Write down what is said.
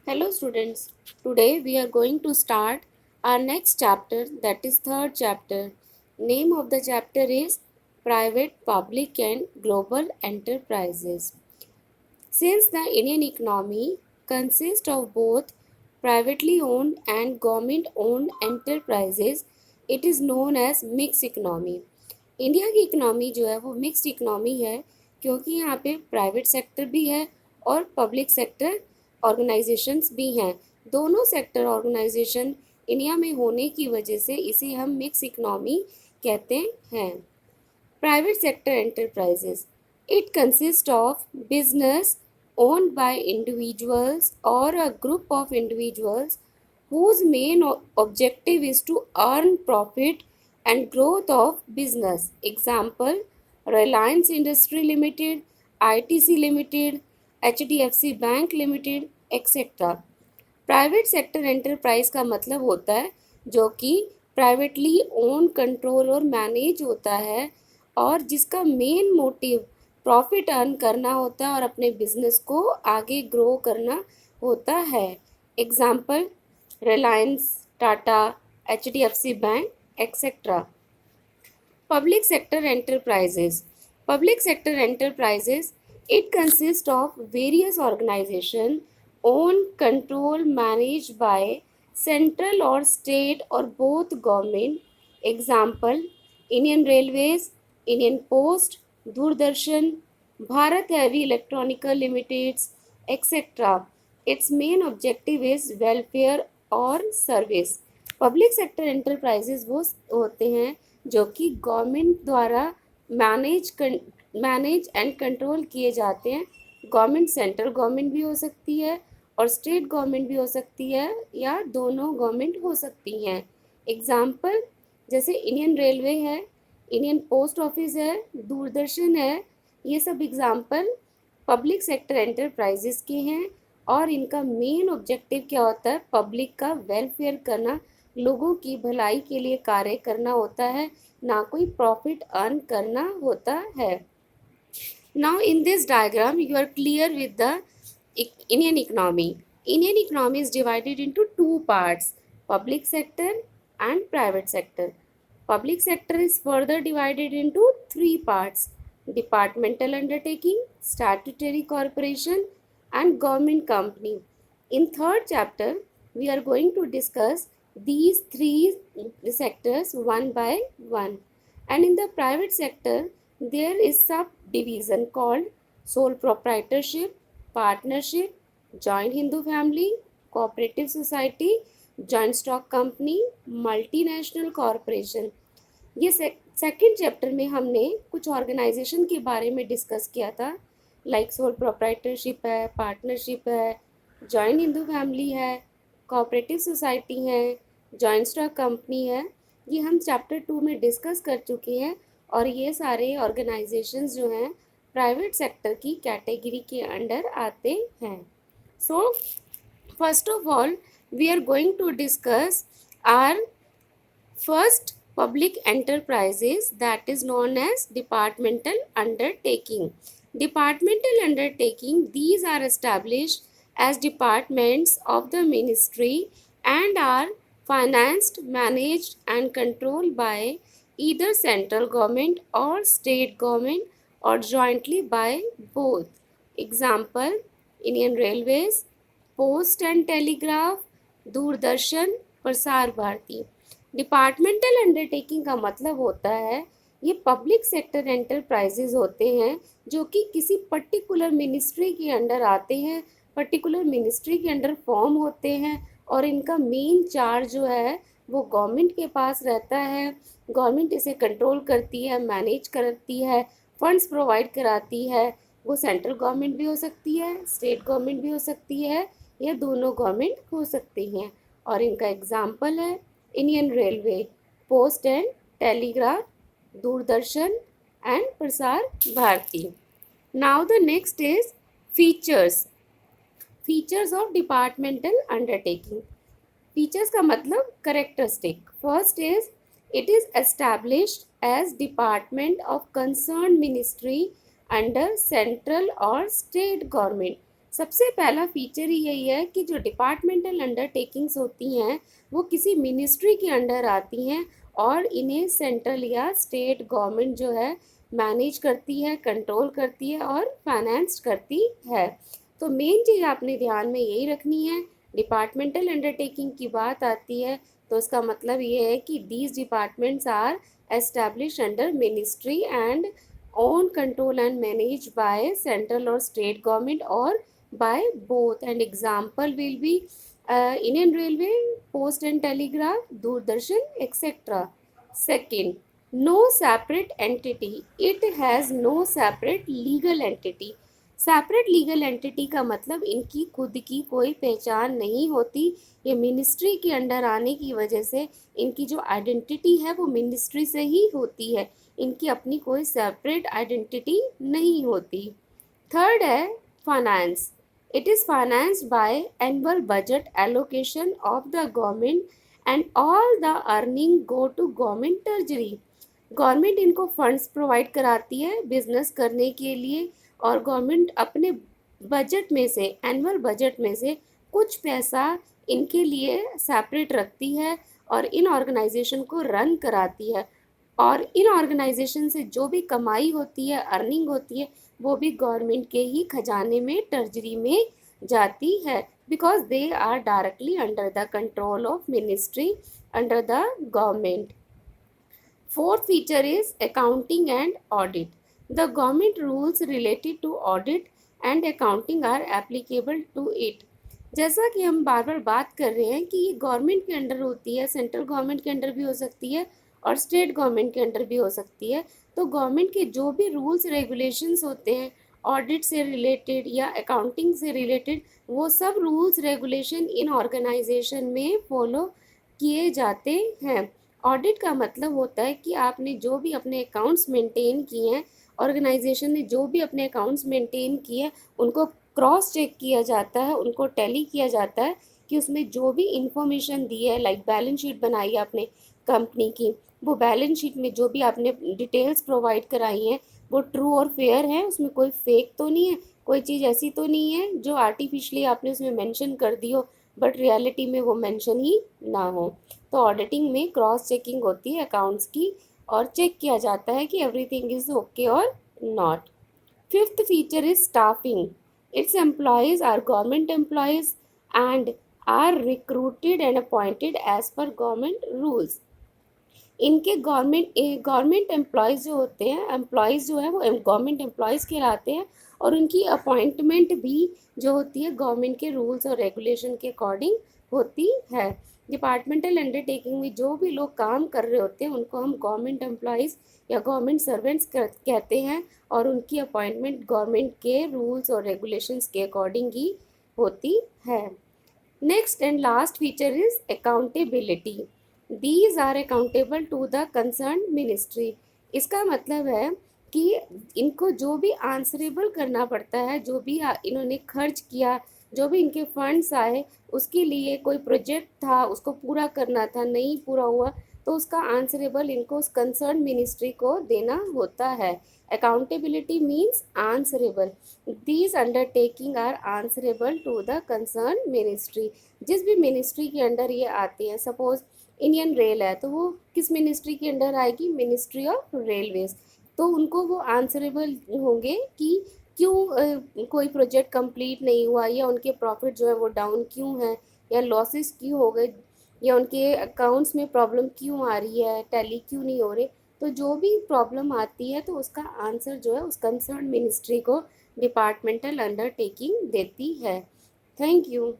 Hello students, today we are going to start our next chapter, that is third chapter. Name of the chapter is Private, Public and Global Enterprises. Since the Indian economy consists of both privately owned and government owned enterprises, it is known as mixed economy. India की economy जो है वो mixed economy है क्योंकि यहाँ पे private sector भी है और पब्लिक सेक्टर ऑर्गेनाइजेशंस भी हैं। दोनों सेक्टर ऑर्गेनाइजेशन इंडिया में होने की वजह से इसे हम मिक्स इकोनॉमी कहते हैं। Private sector enterprises, it consist of business owned by individuals or a group of individuals whose main objective is to earn profit and growth of business. Example, Reliance Industry Limited, ITC Limited, HDFC Bank Limited, etc. Private sector enterprise का मतलब होता है जो कि privately own, control और manage होता है और जिसका मेन मोटिव प्रॉफिट अर्न करना होता है और अपने बिजनेस को आगे ग्रो करना होता है। Example, Reliance, Tata, HDFC bank, etcetera. Public sector enterprises. Public sector enterprises, it consists of various organizations owned, controlled, managed by central or state or both government. Example, Indian Railways, Indian Post, Doordarshan, Bharat Heavy Electronical Limiteds, etc. Its main objective is welfare or service. Public sector enterprises वो होते हैं जो कि government द्वारा manage and control किए जाते हैं। Government central government भी हो सकती है और स्टेट गवर्नमेंट भी हो सकती है या दोनों गवर्नमेंट हो सकती हैं। एग्जाम्पल, जैसे इंडियन रेलवे है, इंडियन पोस्ट ऑफिस है, दूरदर्शन है, ये सब एग्जाम्पल पब्लिक सेक्टर एंटरप्राइजेस के हैं और इनका मेन ऑब्जेक्टिव क्या होता है? पब्लिक का वेलफेयर करना, लोगों की भलाई के लिए कार्य करना होता है, ना कोई प्रॉफिट अर्न करना होता है। Now in this diagram you are clear with the Indian economy. Indian economy is divided into two parts, public sector and private sector. Public sector is further divided into three parts, departmental undertaking, statutory corporation and government company. In third chapter, we are going to discuss these three sectors one by one. And in the private sector, there is subdivision called sole proprietorship, partnership, joint Hindu family, cooperative society, joint stock company, multinational corporation. ये second chapter में हमने कुछ organisation के बारे में discuss किया था, like sole proprietorship है, पार्टनरशिप है, जॉइंट हिंदू फैमिली है, कोऑपरेटिव सोसाइटी है, जॉइंट स्टॉक कंपनी है। ये हम चैप्टर 2 में डिस्कस कर चुके हैं और ये सारे ऑर्गेनाइजेशंस जो हैं प्राइवेट सेक्टर की कैटेगरी के अंडर आते हैं। So first of all we are going to discuss our first public enterprises, that is known as departmental undertaking. Departmental undertaking, these are established as departments of the ministry and are financed, managed and controlled by either central government or state government or jointly by both. Example, Indian Railways, Post and Telegraph, Doordarshan, Prasar Bharati. Departmental undertaking का मतलब होता है ये public sector enterprises होते हैं जो कि किसी पर्टिकुलर मिनिस्ट्री के अंडर आते हैं, पर्टिकुलर मिनिस्ट्री के अंडर फॉर्म होते हैं और इनका मेन चार्ज जो है वो गवर्नमेंट के पास रहता है। गवर्नमेंट इसे कंट्रोल करती है, मैनेज करती है, फंड्स प्रोवाइड कराती है। वो सेंट्रल गवर्नमेंट भी हो सकती है, स्टेट गवर्नमेंट भी हो सकती है या दोनों गवर्नमेंट हो सकती हैं। और इनका एग्जाम्पल है Indian railway, post and telegraph, Doordarshan and Prasar Bharati. Now the next is features. Features of departmental undertaking. Features का मतलब characteristic. First is it is established as department of concerned ministry under central or state government. सबसे पहला feature ही यही है कि जो departmental undertakings होती हैं वो किसी मिनिस्ट्री के अंडर आती हैं और इन्हें सेंट्रल या स्टेट गवर्नमेंट जो है मैनेज करती है, कंट्रोल करती है और फाइनेंस करती है। तो मेन चीज़ आपने ध्यान में यही रखनी है। डिपार्टमेंटल अंडरटेकिंग की बात आती है तो इसका मतलब ये है कि these departments are establish under ministry and owned, control and managed by central or state government or by both. And example will be Indian Railway, Post and Telegraph, Doordarshan, etc. Second, no separate entity. It has no separate legal entity. Separate legal entity का मतलब इनकी खुद की कोई पहचान नहीं होती। ये मिनिस्ट्री के अंडर आने की वजह से इनकी जो आइडेंटिटी है वो मिनिस्ट्री से ही होती है, इनकी अपनी कोई सेपरेट आइडेंटिटी नहीं होती। थर्ड है finance. It is financed by annual budget allocation of the government and all the earning go to government treasury. Government इनको फंड्स प्रोवाइड कराती है बिजनेस करने के लिए और गवर्नमेंट अपने बजट में से, एनुअल बजट में से कुछ पैसा इनके लिए सेपरेट रखती है और इन ऑर्गेनाइजेशन को रन कराती है। और इन ऑर्गेनाइजेशन से जो भी कमाई होती है, अर्निंग होती है, वो भी गवर्नमेंट के ही खजाने में, ट्रेजरी में जाती है, because they are directly under the control of ministry, under the government. Fourth feature is accounting and audit. The government rules related to audit and accounting are applicable to it. जैसा कि हम बार बार बात कर रहे हैं कि ये गवर्नमेंट के अंडर होती है, सेंट्रल गवर्नमेंट के अंडर भी हो सकती है और स्टेट गवर्नमेंट के अंडर भी हो सकती है। तो गवर्नमेंट के जो भी रूल्स रेगुलेशंस होते हैं ऑडिट से रिलेटेड या अकाउंटिंग से रिलेटेड, वो सब रूल्स रेगुलेशन इन ऑर्गेनाइजेशन में फॉलो किए जाते हैं। ऑडिट का मतलब होता है कि आपने जो भी अपने अकाउंट्स मेंटेन किए हैं, ऑर्गेनाइजेशन ने जो भी अपने अकाउंट्स मेंटेन किए हैं, उनको क्रॉस चेक किया जाता है, उनको टैली किया जाता है कि उसमें जो भी इंफॉर्मेशन दी है, लाइक बैलेंस शीट बनाई है आपने कंपनी की, वो बैलेंस शीट में जो भी आपने डिटेल्स प्रोवाइड कराई हैं वो ट्रू और फेयर है, उसमें कोई फेक तो नहीं है, कोई चीज़ ऐसी तो नहीं है जो आर्टिफिशियली आपने उसमें मेंशन कर दी हो बट रियलिटी में वो मेंशन ही ना हो। तो ऑडिटिंग में क्रॉस चेकिंग होती है अकाउंट्स की और चेक किया जाता है कि एवरीथिंग इज ओके और not. Fifth feature is staffing. Its employees are government employees and are recruited and appointed as per government rules. इनके गवर्नमेंट एम्प्लॉयज़ जो होते हैं, एम्प्लॉयज़ जो है वो गवर्नमेंट एम्प्लॉयज़ कहलाते हैं और उनकी अपॉइंटमेंट भी जो होती है गवर्नमेंट के रूल्स और रेगुलेशन के अकॉर्डिंग होती है। डिपार्टमेंटल अंडरटेकिंग में जो भी लोग काम कर रहे होते हैं उनको हम गवर्नमेंट एम्प्लॉयज़ या गवर्नमेंट सर्वेंट्स कहते हैं और उनकी अपॉइंटमेंट गवर्नमेंट के रूल्स और रेगुलेशंस के अकॉर्डिंग ही होती है। Next and last feature is accountability. These are accountable to the concern ministry. इसका मतलब है कि इनको जो भी आंसरेबल करना पड़ता है, जो भी इन्होंने खर्च किया, जो भी इनके फंड्स आए, उसके लिए कोई प्रोजेक्ट था उसको पूरा करना था, नहीं पूरा हुआ तो उसका आंसरेबल इनको उस कंसर्न मिनिस्ट्री को देना होता है। Accountability means answerable. These undertaking are answerable to the concern ministry. जिस भी मिनिस्ट्री के अंडर ये आती है, सपोज इंडियन रेल है तो वो किस मिनिस्ट्री के अंडर आएगी, मिनिस्ट्री ऑफ रेलवेज। तो उनको वो आंसरेबल होंगे कि क्यों कोई प्रोजेक्ट कंप्लीट नहीं हुआ या उनके प्रॉफिट जो है वो डाउन क्यों है या लॉसेस क्यों हो गए या उनके अकाउंट्स में प्रॉब्लम क्यों आ रही है, टैली क्यों नहीं हो रहे। तो जो भी प्रॉब्लम आती है तो उसका आंसर जो है उस कंसर्न मिनिस्ट्री को डिपार्टमेंटल अंडरटेकिंग देती है। Thank you.